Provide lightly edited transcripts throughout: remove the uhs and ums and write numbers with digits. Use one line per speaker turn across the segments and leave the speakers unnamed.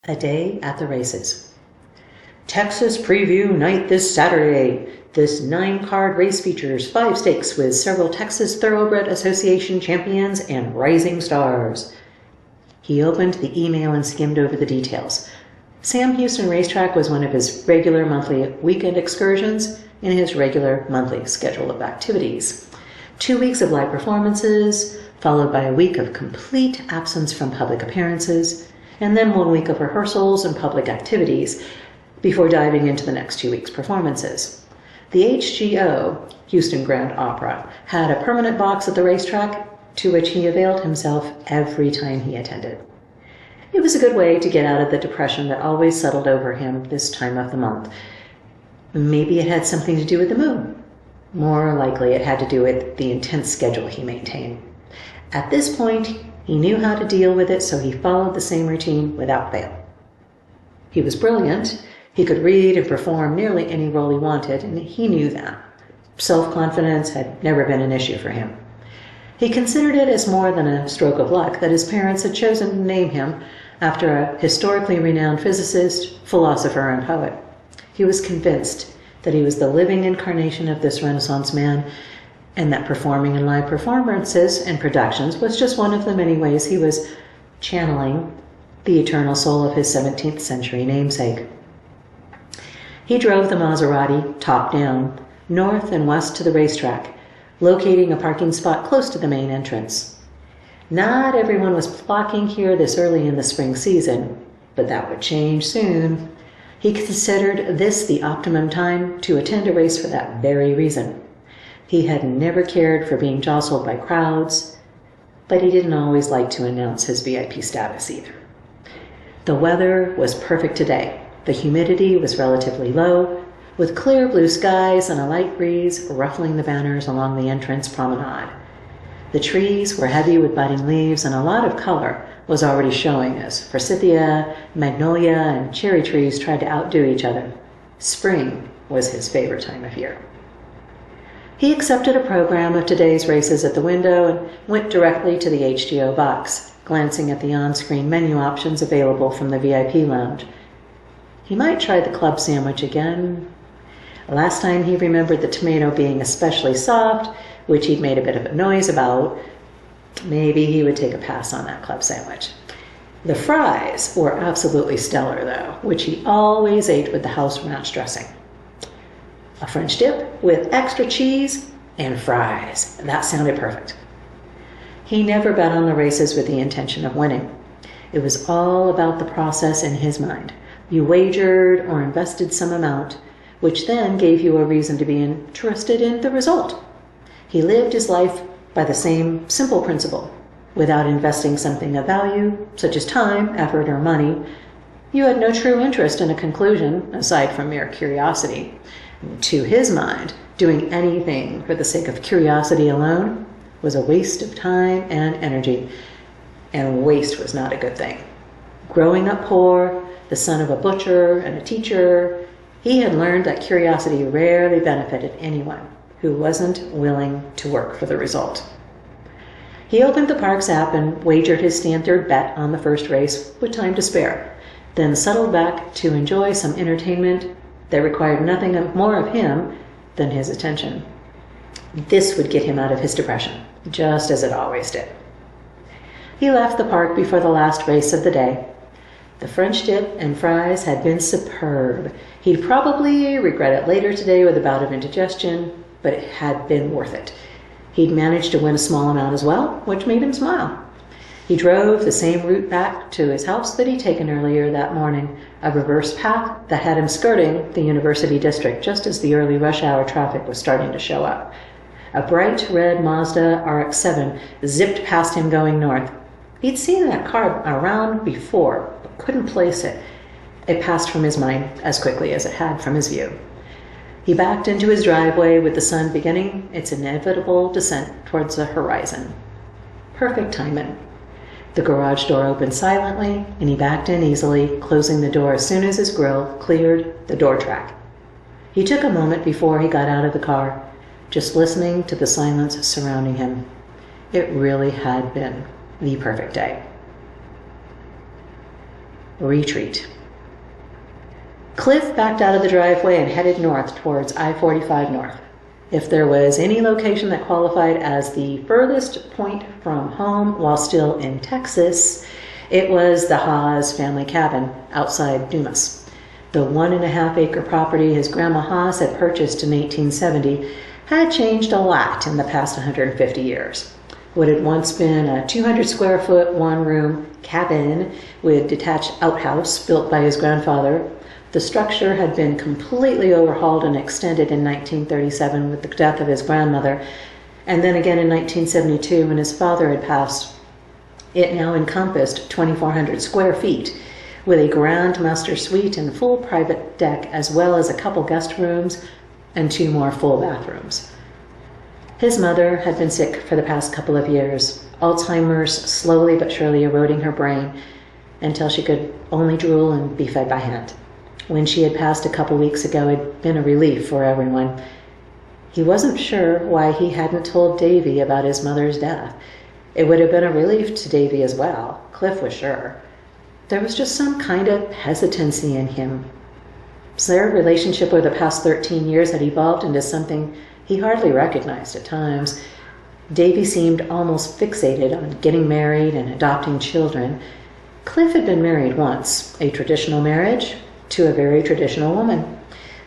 A day at the races. Texas Preview Night this Saturday. This 9-card race features 5 stakes with several Texas Thoroughbred Association champions and rising stars. He opened the email and skimmed over the details. Sam Houston Racetrack was one of his regular monthly weekend excursions in his regular monthly schedule of activities. 2 weeks of live performances, followed by a week of complete absence from public appearances, and then 1 week of rehearsals and public activities before diving into the next 2 weeks' performances. The HGO, Houston Grand Opera, had a permanent box at the racetrack to which he availed himself every time he attended. It was a good way to get out of the depression that always settled over him this time of the month. Maybe it had something to do with the moon. More likely it had to do with the intense schedule he maintained. At this point, he knew how to deal with it, so he followed the same routine without fail. He was brilliant. He could read and perform nearly any role he wanted, and he knew that. Self-confidence had never been an issue for him. He considered it as more than a stroke of luck that his parents had chosen to name him after a historically renowned physicist, philosopher, and poet. He was convinced that he was the living incarnation of this Renaissance man, and that performing in live performances and productions was just one of the many ways he was channeling the eternal soul of his 17th century namesake. He drove the Maserati, top down, north and west to the racetrack, locating a parking spot close to the main entrance. Not everyone was flocking here this early in the spring season, but that would change soon. He considered this the optimum time to attend a race for that very reason. He had never cared for being jostled by crowds, but he didn't always like to announce his VIP status either. The weather was perfect today. The humidity was relatively low, with clear blue skies and a light breeze ruffling the banners along the entrance promenade. The trees were heavy with budding leaves, and a lot of color was already showing as forsythia, magnolia, and cherry trees tried to outdo each other. Spring was his favorite time of year. He accepted a program of today's races at the window and went directly to the HGO box, glancing at the on-screen menu options available from the VIP lounge. He might try the club sandwich again. Last time he remembered the tomato being especially soft, which he'd made a bit of a noise about. Maybe he would take a pass on that club sandwich. The fries were absolutely stellar, though, which he always ate with the house ranch dressing. A French dip with extra cheese and fries. That sounded perfect. He never bet on the races with the intention of winning. It was all about the process in his mind. You wagered or invested some amount, which then gave you a reason to be interested in the result. He lived his life by the same simple principle. Without investing something of value, such as time, effort, or money, you had no true interest in a conclusion, aside from mere curiosity. To his mind, doing anything for the sake of curiosity alone was a waste of time and energy, and waste was not a good thing. Growing up poor, the son of a butcher and a teacher, he had learned that curiosity rarely benefited anyone who wasn't willing to work for the result. He opened the Parks app and wagered his standard bet on the first race with time to spare, then settled back to enjoy some entertainment that required nothing more of him than his attention. This would get him out of his depression, just as it always did. He left the park before the last race of the day. The French dip and fries had been superb. He'd probably regret it later today with a bout of indigestion, but it had been worth it. He'd managed to win a small amount as well, which made him smile. He drove the same route back to his house that he'd taken earlier that morning, a reverse path that had him skirting the University District just as the early rush hour traffic was starting to show up. A bright red Mazda RX-7 zipped past him going north. He'd seen that car around before, but couldn't place it. It passed from his mind as quickly as it had from his view. He backed into his driveway with the sun beginning its inevitable descent towards the horizon. Perfect timing. The garage door opened silently, and he backed in easily, closing the door as soon as his grill cleared the door track. He took a moment before he got out of the car, just listening to the silence surrounding him. It really had been the perfect day. retreat. Cliff backed out of the driveway and headed north towards I-45 North. If there was any location that qualified as the furthest point from home while still in Texas, it was the Haas family cabin outside Dumas. The 1.5-acre property his grandma Haas had purchased in 1870 had changed a lot in the past 150 years. What had once been a 200-square-foot, one-room cabin with detached outhouse built by his grandfather, the structure had been completely overhauled and extended in 1937 with the death of his grandmother, and then again in 1972 when his father had passed. It now encompassed 2,400 square feet, with a grand master suite and full private deck, as well as a couple guest rooms and 2 more full bathrooms. His mother had been sick for the past couple of years, Alzheimer's slowly but surely eroding her brain until she could only drool and be fed by hand. When she had passed a couple weeks ago, it had been a relief for everyone. He wasn't sure why he hadn't told Davy about his mother's death. It would have been a relief to Davy as well, Cliff was sure. There was just some kind of hesitancy in him. Their relationship over the past 13 years had evolved into something he hardly recognized at times. Davy seemed almost fixated on getting married and adopting children. Cliff had been married once, a traditional marriage to a very traditional woman.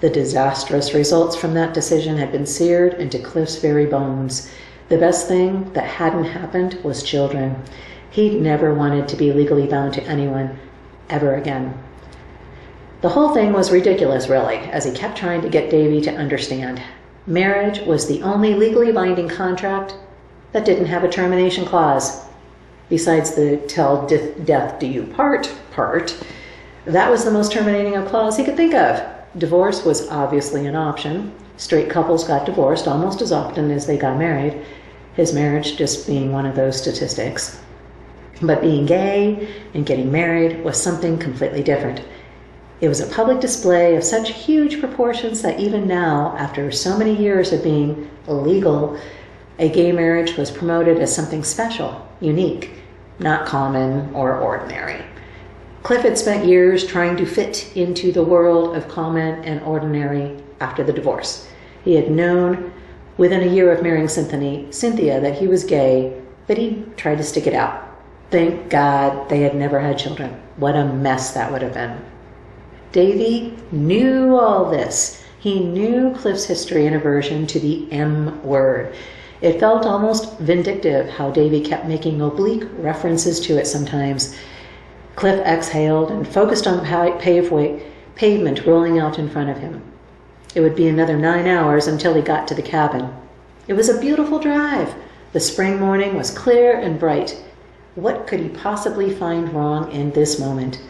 The disastrous results from that decision had been seared into Cliff's very bones. The best thing that hadn't happened was children. He'd never wanted to be legally bound to anyone ever again. The whole thing was ridiculous, really, as he kept trying to get Davy to understand. Marriage was the only legally binding contract that didn't have a termination clause. Besides the till death do you part, that was the most terminating of clause he could think of. Divorce was obviously an option. Straight couples got divorced almost as often as they got married, his marriage just being one of those statistics. But being gay and getting married was something completely different. It was a public display of such huge proportions that even now, after so many years of being illegal, a gay marriage was promoted as something special, unique, not common or ordinary. Cliff had spent years trying to fit into the world of common and ordinary after the divorce. He had known within a year of marrying Cynthia that he was gay, but he tried to stick it out. Thank God they had never had children. What a mess that would have been. Davy knew all this. He knew Cliff's history and aversion to the M word. It felt almost vindictive how Davy kept making oblique references to it sometimes. Cliff exhaled and focused on the pavement rolling out in front of him. It would be another 9 hours until he got to the cabin. It was a beautiful drive. The spring morning was clear and bright. What could he possibly find wrong in this moment?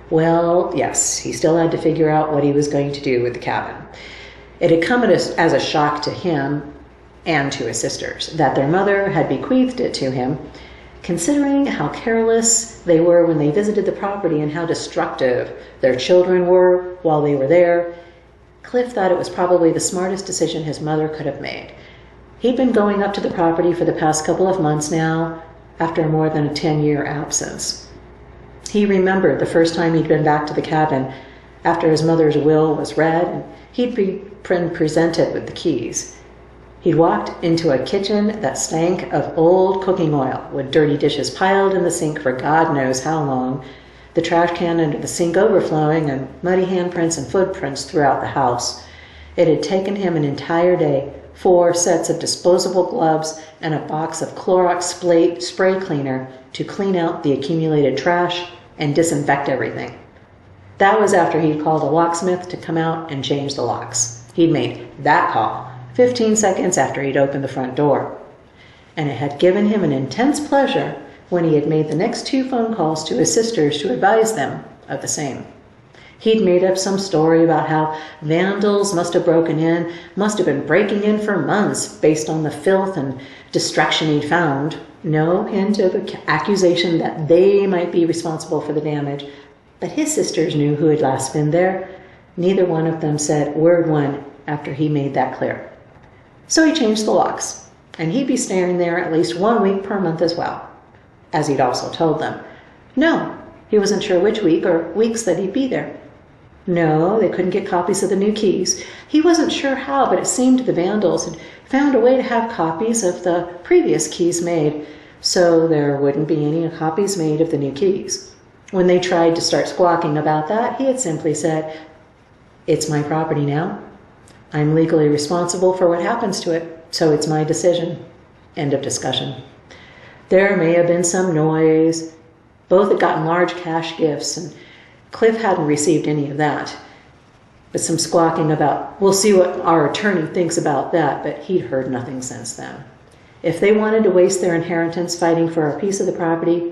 Well, yes, he still had to figure out what he was going to do with the cabin. It had come as a shock to him and to his sisters that their mother had bequeathed it to him, considering how careless they were when they visited the property and how destructive their children were while they were there. Cliff thought it was probably the smartest decision his mother could have made. He'd been going up to the property for the past couple of months now, after more than a 10-year absence. He remembered the first time he'd been back to the cabin after his mother's will was read and he'd been presented with the keys. He'd walked into a kitchen that stank of old cooking oil, with dirty dishes piled in the sink for God knows how long, the trash can under the sink overflowing, and muddy handprints and footprints throughout the house. It had taken him an entire day, 4 sets of disposable gloves and a box of Clorox spray cleaner to clean out the accumulated trash and disinfect everything. That was after he'd called a locksmith to come out and change the locks. He'd made that call 15 seconds after he'd opened the front door. And it had given him an intense pleasure when he had made the next 2 phone calls to his sisters to advise them of the same. He'd made up some story about how vandals must have been breaking in for months based on the filth and destruction he'd found. No hint of an accusation that they might be responsible for the damage, but his sisters knew who had last been there. Neither one of them said word one after he made that clear. So he changed the locks, and he'd be staying there at least 1 week per month as well, as he'd also told them. No, He wasn't sure which week or weeks that he'd be there. No, they couldn't get copies of the new keys. He wasn't sure how, but it seemed the vandals had found a way to have copies of the previous keys made, so there wouldn't be any copies made of the new keys. When they tried to start squawking about that, he had simply said, "It's my property now. I'm legally responsible for what happens to it, so it's my decision." End of discussion. There may have been some noise. Both had gotten large cash gifts, and Cliff hadn't received any of that. But some squawking about, "We'll see what our attorney thinks about that," but he'd heard nothing since then. If they wanted to waste their inheritance fighting for a piece of the property,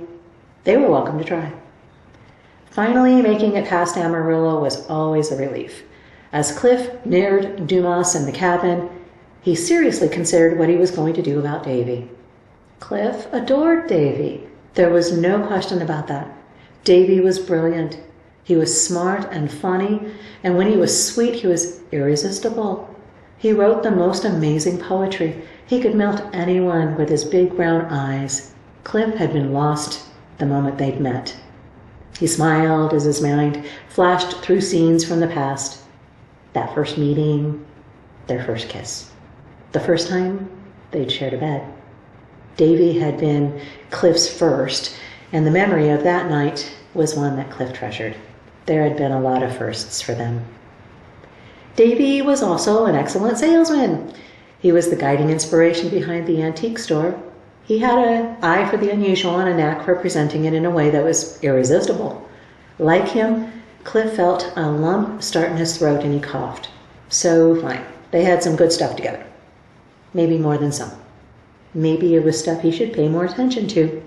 they were welcome to try. Finally, making it past Amarillo was always a relief. As Cliff neared Dumas and the cabin, he seriously considered what he was going to do about Davy. Cliff adored Davy. There was no question about that. Davy was brilliant. He was smart and funny, and when he was sweet, he was irresistible. He wrote the most amazing poetry. He could melt anyone with his big brown eyes. Cliff had been lost the moment they'd met. He smiled as his mind flashed through scenes from the past. That first meeting, their first kiss. The first time they'd shared a bed. Davy had been Cliff's first, and the memory of that night was one that Cliff treasured. There had been a lot of firsts for them. Davy was also an excellent salesman. He was the guiding inspiration behind the antique store. He had an eye for the unusual and a knack for presenting it in a way that was irresistible. Like him, Cliff felt a lump start in his throat and he coughed. So fine, they had some good stuff together. Maybe more than some. Maybe it was stuff he should pay more attention to.